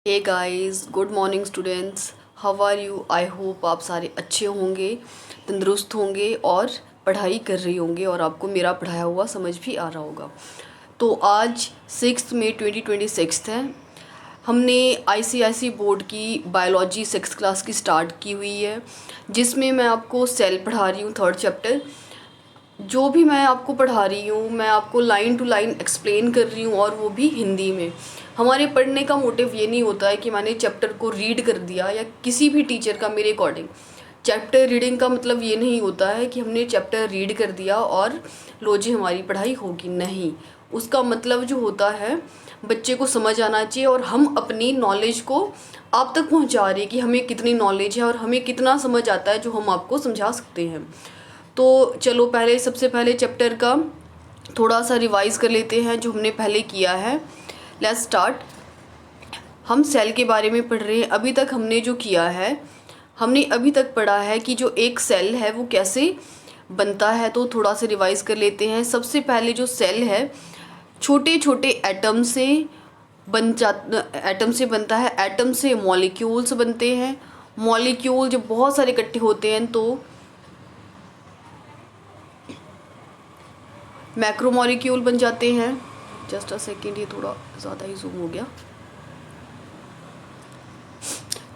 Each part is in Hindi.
Hey guys, good morning students. How are you? I hope आप सारे अच्छे होंगे, तंदुरुस्त होंगे और पढ़ाई कर रही होंगे और आपको मेरा पढ़ाया हुआ समझ भी आ रहा होगा। तो आज 6 मई 2026 है। हमने आईसीआईसी बोर्ड की बायोलॉजी 6th क्लास की स्टार्ट की हुई है, जिसमें मैं आपको सेल पढ़ा रही हूँ, 3rd चैप्टर। जो भी मैं आपको पढ़ा रही हूँ मैं आपको लाइन टू लाइन एक्सप्लेन कर रही हूँ, और वो भी हिंदी में। हमारे पढ़ने का मोटिव ये नहीं होता है कि मैंने चैप्टर को रीड कर दिया, या किसी भी टीचर का मेरे अकॉर्डिंग चैप्टर रीडिंग का मतलब ये नहीं होता है कि हमने चैप्टर रीड कर दिया और लो जी हमारी पढ़ाई होगी। नहीं, उसका मतलब जो होता है बच्चे को समझ आना चाहिए, और हम अपनी नॉलेज को आप तक पहुंचा रहे कि हमें कितनी नॉलेज है और हमें कितना समझ आता है जो हम आपको समझा सकते हैं। तो चलो सबसे पहले चैप्टर का थोड़ा सा रिवाइज कर लेते हैं जो हमने पहले किया है। Let's start. हम सेल के बारे में पढ़ रहे हैं। अभी तक हमने जो किया है, हमने अभी तक पढ़ा है कि जो एक सेल है वो कैसे बनता है। तो थोड़ा सा रिवाइज कर लेते हैं। सबसे पहले जो सेल है छोटे छोटे एटम से एटम से बनता है। एटम से मॉलिक्यूल्स बनते हैं। मॉलिक्यूल जब बहुत सारे इकट्ठे होते हैं तो मैक्रोमॉलिक्यूल बन जाते हैं। जस्ट अ सेकेंड, ये थोड़ा ज़्यादा ही जूम हो गया।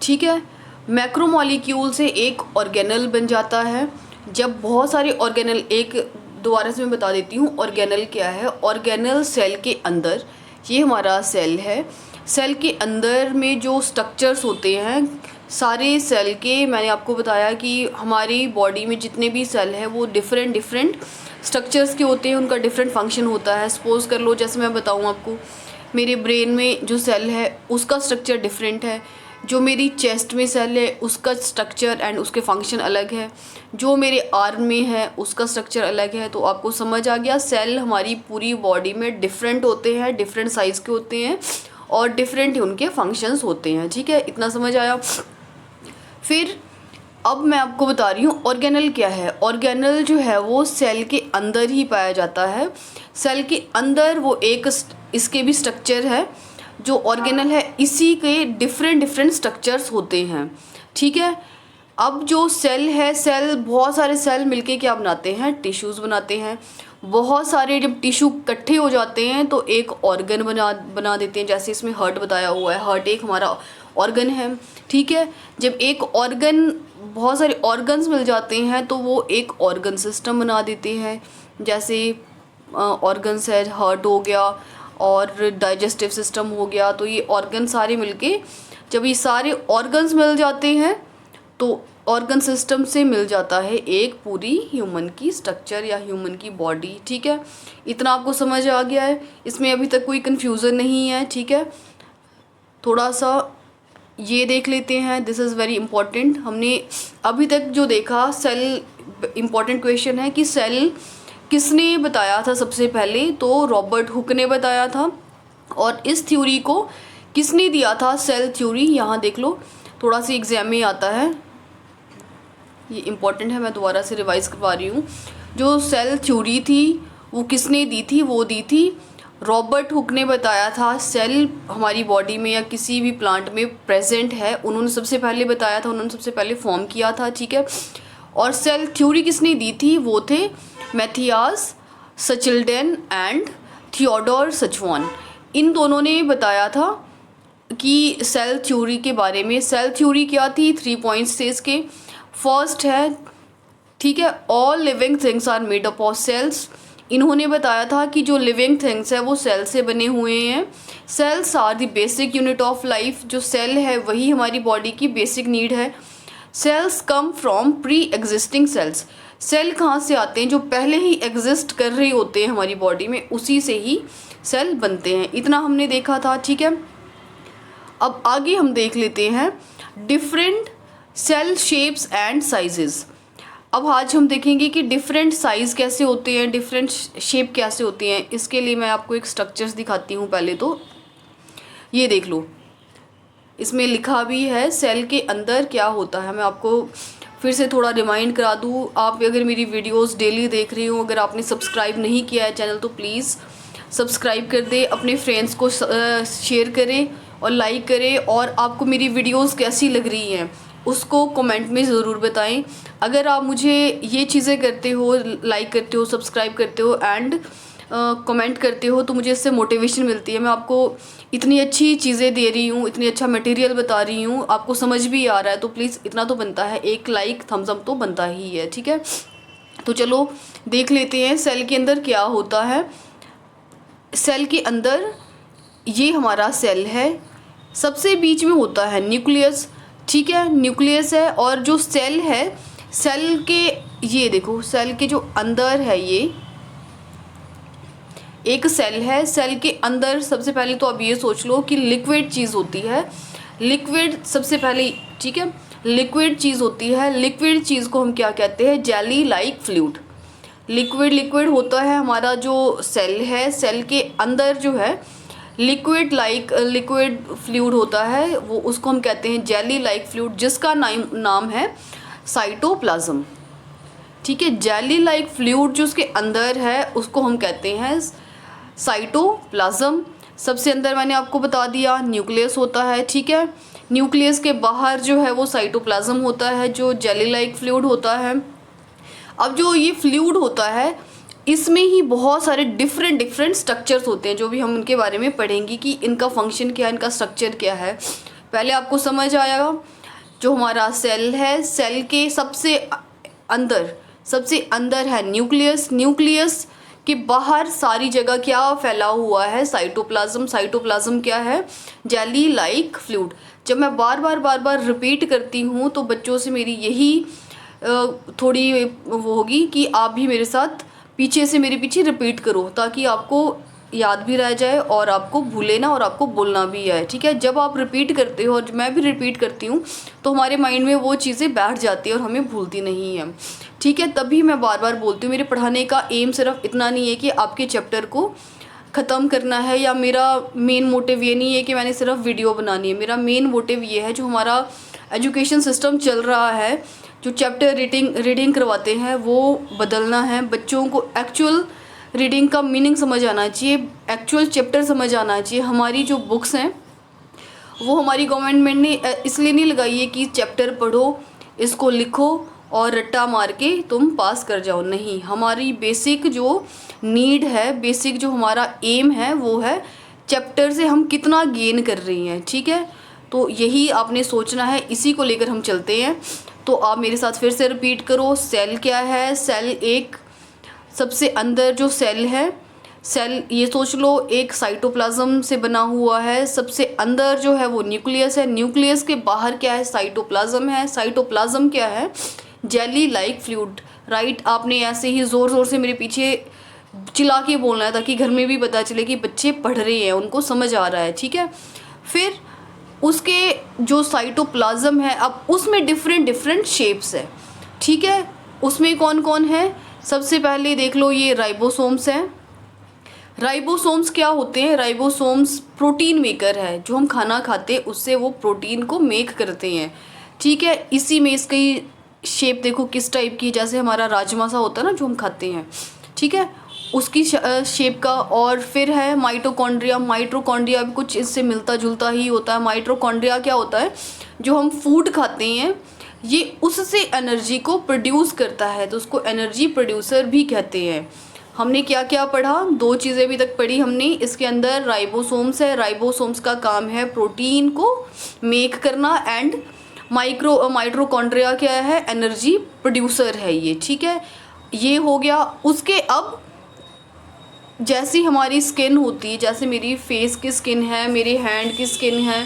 ठीक है, मैक्रोमॉलिक्यूल से एक ऑर्गेनल बन जाता है। जब बहुत सारे ऑर्गेनल दोबारा से मैं बता देती हूँ ऑर्गेनल क्या है। ऑर्गेनल सेल के अंदर, ये हमारा सेल है। सेल के अंदर में जो स्ट्रक्चर्स होते हैं सारे सेल के, मैंने आपको बताया कि हमारी बॉडी में जितने भी सेल हैं वो डिफरेंट डिफरेंट स्ट्रक्चर्स के होते हैं, उनका डिफरेंट फंक्शन होता है। सपोज़ कर लो, जैसे मैं बताऊँ आपको, मेरे ब्रेन में जो सेल है उसका स्ट्रक्चर डिफरेंट है। जो मेरी चेस्ट में सेल है उसका स्ट्रक्चर एंड उसके फंक्शन अलग है। जो मेरे आर्म में है उसका स्ट्रक्चर अलग है। तो आपको समझ आ गया, सेल हमारी पूरी बॉडी में डिफरेंट होते हैं, डिफरेंट साइज़ के होते हैं और डिफरेंट उनके फंक्शंस होते हैं। ठीक है, इतना समझ आया। फिर अब मैं आपको बता रही हूँ ऑर्गेनल क्या है। ऑर्गेनल जो है वो सेल के अंदर ही पाया जाता है। सेल के अंदर वो एक इसके भी स्ट्रक्चर है। जो ऑर्गेनल है इसी के डिफरेंट डिफरेंट स्ट्रक्चर्स होते हैं। ठीक है, अब जो सेल है, सेल बहुत सारे सेल मिलके क्या बनाते हैं? टिश्यूज़ बनाते हैं। बहुत सारे जब टिश्यू इकट्ठे हो जाते हैं तो एक ऑर्गन बना देते हैं। जैसे इसमें हार्ट बताया हुआ है, हार्ट एक हमारा ऑर्गन है। ठीक है, जब एक ऑर्गन, बहुत सारे ऑर्गन्स मिल जाते हैं तो वो एक ऑर्गन सिस्टम बना देते हैं। जैसे ऑर्गन्स है, हार्ट हो गया और डाइजेस्टिव सिस्टम हो गया। तो ये ऑर्गन सारे मिलके, जब ये सारे ऑर्गन्स मिल जाते हैं तो ऑर्गन सिस्टम से मिल जाता है एक पूरी ह्यूमन की स्ट्रक्चर या ह्यूमन की बॉडी। ठीक है, इतना आपको समझ आ गया है, इसमें अभी तक कोई कन्फ्यूज़न नहीं है। ठीक है, थोड़ा सा ये देख लेते हैं, दिस इज़ वेरी इंपॉर्टेंट। हमने अभी तक जो देखा, सेल, इम्पॉर्टेंट क्वेश्चन है कि सेल किसने बताया था सबसे पहले? तो रॉबर्ट हुक ने बताया था। और इस थ्योरी को किसने दिया था? Cell theory. यहाँ देख लो, थोड़ा सा एग्जाम में आता है, ये इम्पॉर्टेंट है, मैं दोबारा से रिवाइज करवा रही हूँ। जो सेल थ्योरी थी वो किसने दी थी? वो दी थी रॉबर्ट हुक ने बताया था। सेल हमारी बॉडी में या किसी भी प्लांट में प्रेजेंट है, उन्होंने सबसे पहले बताया था, उन्होंने सबसे पहले फॉर्म किया था। ठीक है, और सेल थ्योरी किसने दी थी? वो थे मैथियास सचिल्डेन एंड थियोडोर सचवान। इन दोनों ने बताया था कि सेल थ्योरी के बारे में। सेल थ्योरी क्या थी? 3 पॉइंट्स थे इसके। फर्स्ट है, ठीक है, all living things are made up of cells. इन्होंने बताया था कि जो लिविंग थिंग्स है वो सेल से बने हुए हैं। Cells are the basic unit of life. जो सेल है वही हमारी बॉडी की बेसिक नीड है। Cells come from pre existing cells. Cell कहाँ से आते हैं? जो पहले ही एग्जिस्ट कर रहे होते हैं हमारी बॉडी में, उसी से ही सेल बनते हैं। इतना हमने देखा था। ठीक है, अब आगे हम देख लेते हैं different cell shapes and sizes. अब आज हम देखेंगे कि डिफरेंट साइज़ कैसे होते हैं, डिफरेंट शेप कैसे होती हैं। इसके लिए मैं आपको एक स्ट्रक्चर्स दिखाती हूँ। पहले तो ये देख लो, इसमें लिखा भी है सेल के अंदर क्या होता है। मैं आपको फिर से थोड़ा रिमाइंड करा दूँ। आप अगर मेरी वीडियोस डेली देख रही हो, अगर आपने सब्सक्राइब नहीं किया है चैनल, तो प्लीज़ सब्सक्राइब कर दे, अपने फ्रेंड्स को शेयर करें और लाइक करें, और आपको मेरी वीडियोस कैसी लग रही हैं उसको कमेंट में ज़रूर बताएं। अगर आप मुझे ये चीज़ें करते हो, लाइक करते हो, सब्सक्राइब करते हो एंड कमेंट करते हो, तो मुझे इससे मोटिवेशन मिलती है। मैं आपको इतनी अच्छी चीज़ें दे रही हूँ, इतनी अच्छा मटेरियल बता रही हूँ, आपको समझ भी आ रहा है, तो प्लीज़ इतना तो बनता है, एक लाइक थम्स अप तो बनता ही है, ठीक है। तो चलो देख लेते हैं सेल के अंदर क्या होता है। सेल के अंदर ये हमारा सेल है, सबसे बीच में होता है न्यूक्लियस, ठीक है, न्यूक्लियस है। और जो सेल है, सेल के, ये देखो सेल के जो अंदर है, ये एक सेल है, सेल के अंदर सबसे पहले तो आप ये सोच लो कि लिक्विड चीज़ होती है, लिक्विड सबसे पहले, ठीक है, लिक्विड चीज़ होती है। लिक्विड चीज़ को हम क्या कहते हैं? Jelly like fluid. Liquid liquid होता है हमारा जो सेल है, सेल के अंदर जो है लिक्विड लाइक लिक्विड फ्लूइड होता है, वो उसको हम कहते हैं जेली लाइक फ्लूइड, जिसका नाम है साइटोप्लाज्म, ठीक है। जेली लाइक फ्लूइड जो उसके अंदर है उसको हम कहते हैं साइटोप्लाज्म। सबसे अंदर मैंने आपको बता दिया न्यूक्लियस होता है, ठीक है। न्यूक्लियस के बाहर जो है वो साइटोप्लाज्म होता है, जो जेली लाइक फ्लूइड होता है। अब जो ये फ्लूइड होता है, इसमें ही बहुत सारे डिफरेंट स्ट्रक्चर्स होते हैं, जो भी हम उनके बारे में पढ़ेंगे कि इनका फंक्शन क्या है, इनका स्ट्रक्चर क्या है। पहले आपको समझ आएगा, जो हमारा सेल है, सेल के सबसे अंदर है न्यूक्लियस। न्यूक्लियस के बाहर सारी जगह क्या फैला हुआ है? साइटोप्लाज्म। साइटोप्लाज्म क्या है? Jelly like fluid. जब मैं बार बार रिपीट करती हूँ तो बच्चों से मेरी यही थोड़ी वो होगी कि आप भी मेरे साथ पीछे से मेरे पीछे रिपीट करो, ताकि आपको याद भी रह जाए और आपको भूले ना, और आपको बोलना भी आए, ठीक है। जब आप रिपीट करते हो और मैं भी रिपीट करती हूँ तो हमारे माइंड में वो चीज़ें बैठ जाती है और हमें भूलती नहीं है, ठीक है। तभी मैं बार बार बोलती हूँ। मेरे पढ़ाने का एम सिर्फ इतना नहीं है कि आपके चैप्टर को ख़त्म करना है, या मेरा मेन मोटिव ये नहीं है कि मैंने सिर्फ वीडियो बनानी है। मेरा मेन मोटिव ये है, जो हमारा एजुकेशन सिस्टम चल रहा है, जो चैप्टर रीडिंग करवाते हैं, वो बदलना है। बच्चों को एक्चुअल रीडिंग का मीनिंग समझ आना चाहिए, एक्चुअल चैप्टर समझ आना चाहिए। हमारी जो बुक्स हैं वो हमारी गवर्नमेंट ने इसलिए नहीं लगाई है कि चैप्टर पढ़ो, इसको लिखो और रट्टा मार के तुम पास कर जाओ, नहीं। हमारी बेसिक जो नीड है, बेसिक जो हमारा एम है, वो है चैप्टर से हम कितना गेन कर रही हैं, ठीक है। तो यही आपने सोचना है, इसी को लेकर हम चलते हैं। तो आप मेरे साथ फिर से रिपीट करो, सेल क्या है? सेल एक सबसे अंदर जो सेल है, सेल ये सोच लो एक साइटोप्लाज्म से बना हुआ है। सबसे अंदर जो है वो न्यूक्लियस है, न्यूक्लियस के बाहर क्या है? साइटोप्लाज्म है। साइटोप्लाज्म क्या है? Jelly like fluid, right. आपने ऐसे ही ज़ोर ज़ोर से मेरे पीछे चिल्ला के बोलना है, ताकि घर में भी पता चले कि बच्चे पढ़ रहे हैं, उनको समझ आ रहा है, ठीक है। फिर उसके जो साइटोप्लाज्म है, अब उसमें डिफरेंट शेप्स है, ठीक है। उसमें कौन कौन है? सबसे पहले देख लो, ये राइबोसोम्स हैं। राइबोसोम्स क्या होते हैं? राइबोसोम्स प्रोटीन मेकर है, जो हम खाना खाते हैं उससे वो प्रोटीन को मेक करते हैं, ठीक है। इसी में इसकी शेप देखो किस टाइप की, जैसे हमारा राजमा सा होता है ना जो हम खाते हैं, ठीक है, उसकी शेप का। और फिर है माइटोकॉन्ड्रिया। माइटोकॉन्ड्रिया भी कुछ इससे मिलता जुलता ही होता है। माइटोकॉन्ड्रिया क्या होता है? जो हम फूड खाते हैं, ये उससे एनर्जी को प्रोड्यूस करता है, तो उसको एनर्जी प्रोड्यूसर भी कहते हैं। हमने क्या क्या पढ़ा? 2 चीज़ें अभी तक पढ़ी हमने। इसके अंदर राइबोसोम्स है, राइबोसोम्स का काम है प्रोटीन को मेक करना, एंड माइटोकॉन्ड्रिया क्या है? एनर्जी प्रोड्यूसर है ये, ठीक है। ये हो गया। उसके अब जैसी हमारी स्किन होती है, जैसे मेरी फेस की स्किन है, मेरे हैंड की स्किन है,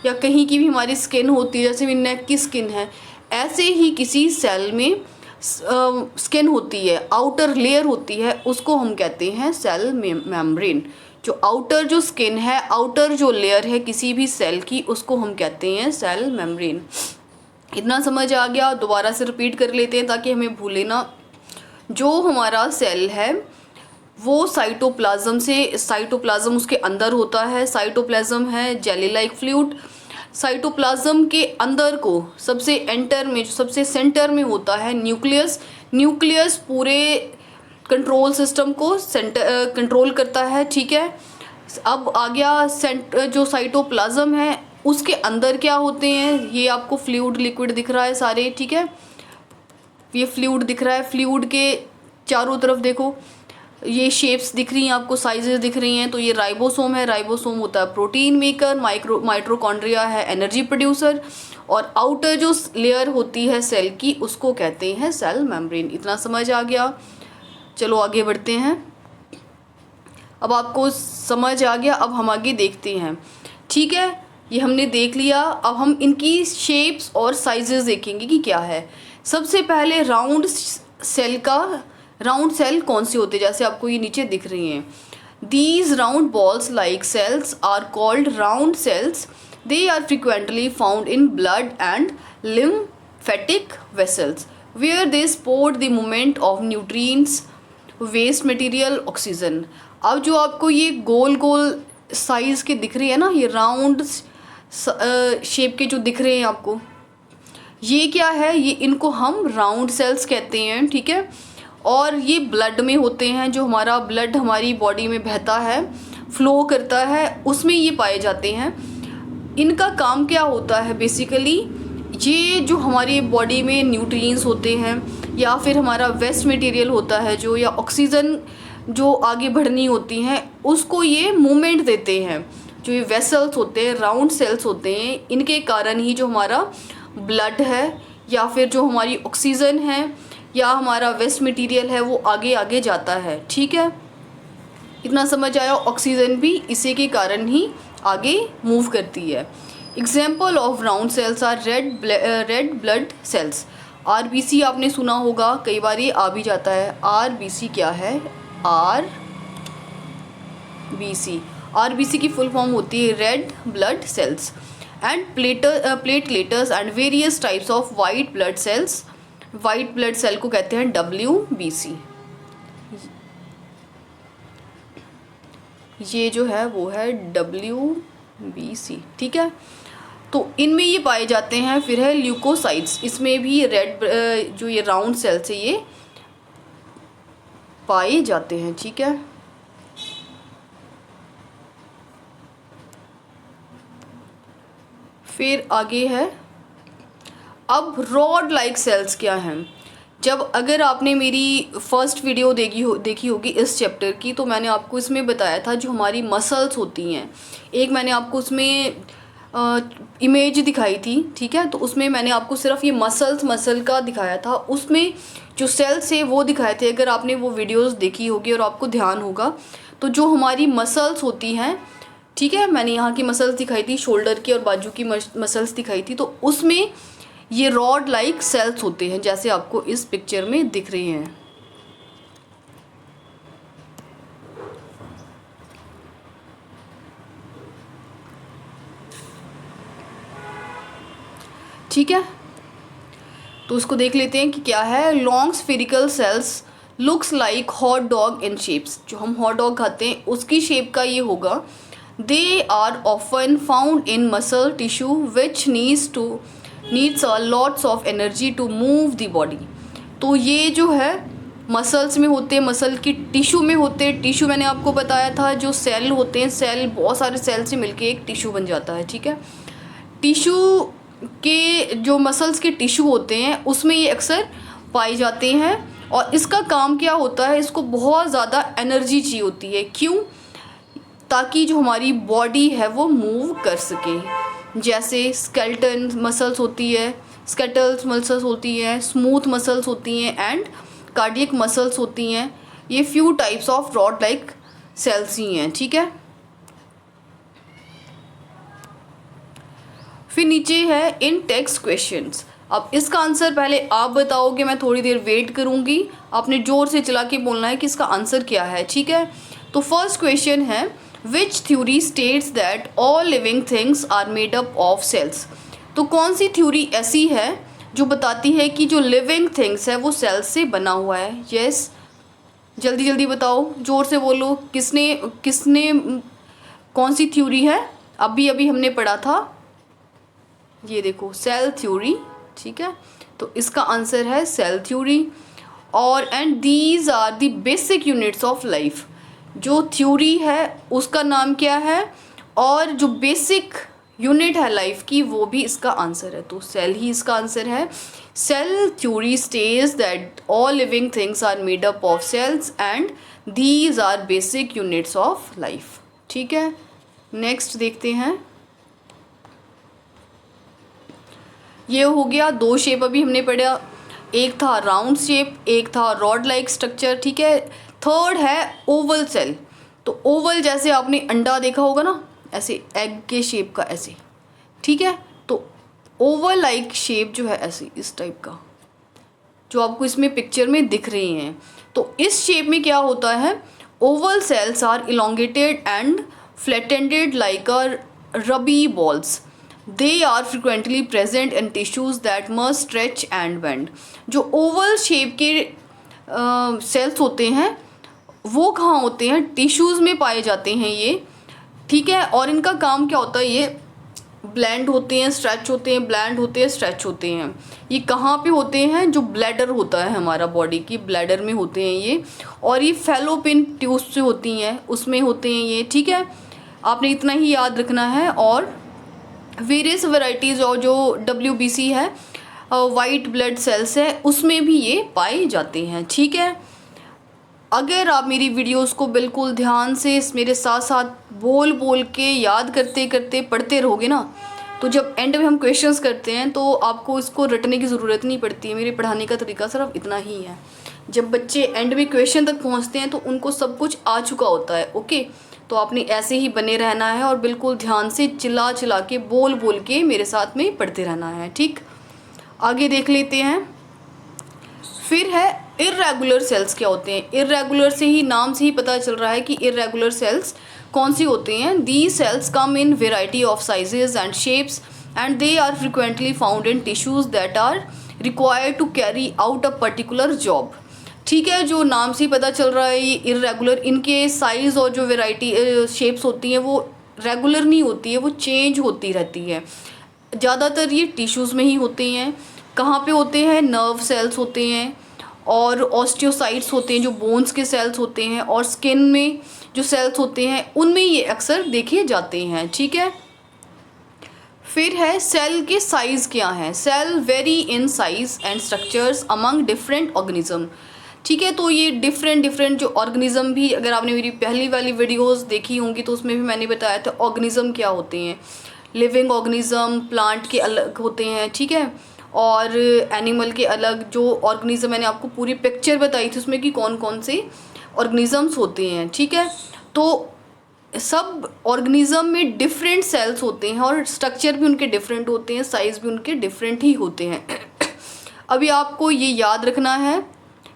या कहीं की भी हमारी स्किन होती है, जैसे मेरी नेक की स्किन है, ऐसे ही किसी सेल में स्किन होती है, आउटर लेयर होती है, उसको हम कहते हैं सेल मेम्ब्रेन। जो आउटर जो स्किन है, आउटर जो लेयर है किसी भी सेल की, उसको हम कहते हैं सेल मेम्ब्रेन। इतना समझ आ गया? दोबारा से रिपीट कर लेते हैं ताकि हमें भूले ना। जो हमारा सेल है वो साइटोप्लाज्म उसके अंदर होता है। साइटोप्लाज्म है जेली लाइक फ्लूइड। साइटोप्लाज्म के अंदर को सबसे सबसे सेंटर में होता है न्यूक्लियस। न्यूक्लियस पूरे कंट्रोल सिस्टम को कंट्रोल करता है, ठीक है। अब आ गया जो साइटोप्लाज्म है उसके अंदर क्या होते हैं, ये आपको फ्लूइड लिक्विड दिख रहा है सारे, ठीक है, ये फ्लूइड दिख रहा है। फ्लूइड के चारों तरफ देखो ये शेप्स दिख रही हैं आपको, साइजेस दिख रही हैं। तो ये राइबोसोम है, राइबोसोम होता है प्रोटीन मेकर, माइटोकॉन्ड्रिया है एनर्जी प्रोड्यूसर, और आउटर जो लेयर होती है सेल की उसको कहते हैं सेल मेम्ब्रेन। इतना समझ आ गया। चलो आगे बढ़ते हैं। अब आपको समझ आ गया, अब हम आगे देखते हैं, ठीक है। ये हमने देख लिया, अब हम इनकी शेप्स और साइजेस देखेंगे कि क्या है। सबसे पहले राउंड सेल कौन से होते हैं, जैसे आपको ये नीचे दिख रही हैं। These round balls like cells are called round cells. They are frequently found in blood and lymphatic vessels where they support the movement of nutrients, waste material, oxygen। अब जो आपको ये गोल गोल साइज के दिख रही है ना, ये राउंड शेप के जो दिख रहे हैं आपको, ये क्या है, ये इनको हम राउंड सेल्स कहते हैं, ठीक है। और ये ब्लड में होते हैं, जो हमारा ब्लड हमारी बॉडी में बहता है, फ्लो करता है, उसमें ये पाए जाते हैं। इनका काम क्या होता है बेसिकली, ये जो हमारी बॉडी में न्यूट्रिएंट्स होते हैं या फिर हमारा वेस्ट मटेरियल होता है जो, या ऑक्सीजन जो आगे बढ़नी होती हैं, उसको ये मूवमेंट देते हैं। जो ये वेसल्स होते हैं, राउंड सेल्स होते हैं, इनके कारण ही जो हमारा ब्लड है या फिर जो हमारी ऑक्सीजन है या हमारा वेस्ट मटेरियल है वो आगे आगे जाता है, ठीक है। इतना समझ आया। ऑक्सीजन भी इसी के कारण ही आगे मूव करती है। Example of round cells are red blood cells. RBC आपने सुना होगा, कई बार ये आ भी जाता है। आरबीसी क्या है, आरबीसी की फुल फॉर्म होती है red blood cells. And platelets and various types of white blood cells. White blood cell को कहते हैं WBC। ये जो है वो है WBC, ठीक है। तो इनमें ये पाए जाते हैं। फिर है ल्यूकोसाइट्स, इसमें भी रेड जो ये राउंड सेल्स है ये पाए जाते हैं, ठीक है। फिर आगे है, अब रॉड लाइक सेल्स क्या हैं। जब अगर आपने मेरी फर्स्ट वीडियो देखी होगी इस चैप्टर की, तो मैंने आपको इसमें बताया था जो हमारी मसल्स होती हैं, एक मैंने आपको उसमें इमेज दिखाई थी, ठीक है। तो उसमें मैंने आपको सिर्फ ये मसल का दिखाया था, उसमें जो सेल्स है वो दिखाए थे। अगर आपने वो वीडियोस देखी होगी और आपको ध्यान होगा, तो जो हमारी मसल्स होती हैं, ठीक है, मैंने यहाँ की मसल्स दिखाई थी, शोल्डर की और बाजू की मसल्स दिखाई थी, तो उसमें ये रॉड लाइक सेल्स होते हैं, जैसे आपको इस पिक्चर में दिख रहे हैं। ठीक है, तो उसको देख लेते हैं कि क्या है। Long spherical cells looks like hot dog in shapes. जो हम हॉट डॉग खाते हैं उसकी शेप का ये होगा। They are often found in muscle tissue which needs a lots of energy to move the body. तो ये जो है मसल्स में होते हैं, मसल की टिश्यू में होते हैं। टिश्यू मैंने आपको बताया था, जो सेल होते हैं, सेल बहुत सारे सेल से मिलके एक टिश्यू बन जाता है, ठीक है। टिश्यू के जो मसल्स के टिश्यू होते हैं उसमें ये अक्सर पाए जाते हैं। और इसका काम क्या होता है, इसको बहुत ज़्यादा एनर्जी चाहिए होती है। क्यों? ताकि जो हमारी बॉडी है वो मूव कर सके। जैसे स्केलेटन मसल्स होती है, स्केलेटल मसल्स होती हैं, स्मूथ मसल्स होती हैं एंड कार्डियक मसल्स होती हैं। ये few types of rod like cells ही हैं, ठीक है। फिर नीचे है इन टेक्स्ट क्वेश्चंस। अब इसका आंसर पहले आप बताओगे, मैं थोड़ी देर वेट करूंगी, आपने जोर से चला के बोलना है कि इसका आंसर क्या है, ठीक है। तो फर्स्ट क्वेश्चन है, which theory states that all living things are made up of cells. तो कौन सी थ्योरी ऐसी है जो बताती है कि जो लिविंग थिंग्स है वो सेल्स से बना हुआ है। यस, जल्दी जल्दी बताओ, जोर से बोलो, किसने कौन सी थ्योरी है। अभी अभी हमने पढ़ा था, ये देखो, सेल थ्योरी, ठीक है। तो इसका आंसर है सेल थ्योरी। और and these are the basic units of life. जो थ्योरी है उसका नाम क्या है, और जो बेसिक यूनिट है लाइफ की वो भी इसका आंसर है, तो सेल ही इसका आंसर है। Cell theory states that all living things are made up of cells and these are basic units of life. ठीक है, नेक्स्ट देखते हैं। ये हो गया, दो शेप अभी हमने पढ़ा, एक था राउंड शेप, एक था रॉड लाइक स्ट्रक्चर। ठीक है, थर्ड है ओवल सेल। तो ओवल जैसे आपने अंडा देखा होगा ना, ऐसे एग के शेप का ऐसे। ठीक है, तो ओवल लाइक शेप जो है ऐसे इस टाइप का, जो आपको इसमें पिक्चर में दिख रही हैं। तो इस शेप में क्या होता है, oval cells are elongated and flattened like a rugby balls. They are frequently present in tissues that must stretch and bend. जो ओवल शेप के सेल्स होते हैं वो कहाँ होते हैं, टिश्यूज़ में पाए जाते हैं ये। ठीक है, और इनका काम क्या होता है, ये ब्लेंड होते हैं, स्ट्रेच होते हैं, ब्लेंड होते हैं, स्ट्रेच होते हैं। ये कहाँ पे होते हैं, जो ब्लैडर होता है हमारा बॉडी की, ब्लैडर में होते हैं ये। और ये फैलोपियन ट्यूब से होती हैं, उसमें होते हैं ये। ठीक है, आपने इतना ही याद रखना है। और वेरियस वैरायटीज़ और जो WBC है, वाइट ब्लड सेल्स है, उसमें भी ये पाए जाते हैं। ठीक है, अगर आप मेरी वीडियोस को बिल्कुल ध्यान से मेरे साथ साथ बोल बोल के याद करते करते पढ़ते रहोगे ना, तो जब एंड में हम क्वेश्चंस करते हैं तो आपको इसको रटने की ज़रूरत नहीं पड़ती है। मेरे पढ़ाने का तरीका सिर्फ इतना ही है। जब बच्चे एंड में क्वेश्चन तक पहुंचते हैं तो उनको सब कुछ आ चुका होता है। ओके, तो आपने ऐसे ही बने रहना है और बिल्कुल ध्यान से चिल्ला चिल्ला के बोल बोल के मेरे साथ में पढ़ते रहना है। ठीक, आगे देख लेते हैं। फिर है इर्रेगुलर सेल्स क्या होते हैं। इर्रेगुलर से ही, नाम से ही पता चल रहा है कि इर्रेगुलर सेल्स कौन सी होते हैं। The cells come in variety of sizes and shapes and they are frequently found in tissues that are required to carry out a particular job. ठीक है, जो नाम से ही पता चल रहा है ये इर्रेगुलर, इनके साइज़ और जो वेराइटी शेप्स होती हैं वो रेगुलर नहीं होती है, वो चेंज होती रहती है। ज़्यादातर ये टिश्यूज़ में ही होते हैं। कहाँ पे होते हैं, नर्व सेल्स होते हैं और ऑस्टियोसाइट्स होते हैं जो बोन्स के सेल्स होते हैं, और स्किन में जो सेल्स होते हैं उनमें ये अक्सर देखे जाते हैं। ठीक है, फिर है सेल के साइज़ क्या हैं। Cell vary in size and structures among different organism. ठीक है, तो ये डिफरेंट जो ऑर्गेनिज्म भी, अगर आपने मेरी पहली वाली वीडियोस देखी होंगी तो उसमें भी मैंने बताया था ऑर्गेनिज्म क्या होते हैं। लिविंग ऑर्गेनिज्म प्लांट के अलग होते हैं। ठीक है, और एनिमल के अलग। जो ऑर्गेनिज्म मैंने आपको पूरी पिक्चर बताई थी उसमें कि कौन कौन से ऑर्गेनिजम्स होते हैं। ठीक है, तो सब ऑर्गेनिज्म में डिफरेंट सेल्स होते हैं और स्ट्रक्चर भी उनके डिफरेंट होते हैं, साइज़ भी उनके डिफरेंट ही होते हैं। अभी आपको ये याद रखना है,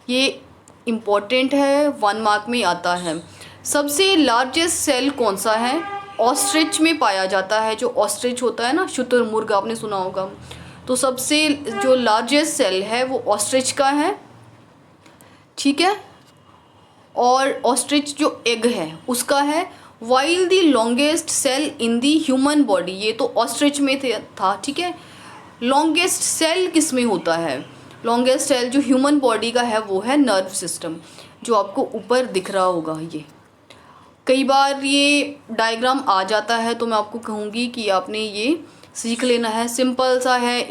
ये इम्पॉर्टेंट है, 1 मार्क में आता है। सबसे लार्जेस्ट सेल कौन सा है, ऑस्ट्रिच में पाया जाता है। जो ऑस्ट्रिच होता है ना, शुतुरमुर्ग, आपने सुना होगा। तो सबसे जो लार्जेस्ट सेल है वो ऑस्ट्रिच का है। ठीक है, और ऑस्ट्रिच जो एग है उसका है। While the longest cell in the human body, ये तो ऑस्ट्रिच में था। ठीक है, लॉन्गेस्ट सेल किस में होता है, लॉन्गेस्ट सेल जो ह्यूमन बॉडी का है वो है नर्व सिस्टम, जो आपको ऊपर दिख रहा होगा। ये कई बार ये डायग्राम आ जाता है तो मैं आपको कहूँगी कि आपने ये सीख लेना है, सिंपल सा है।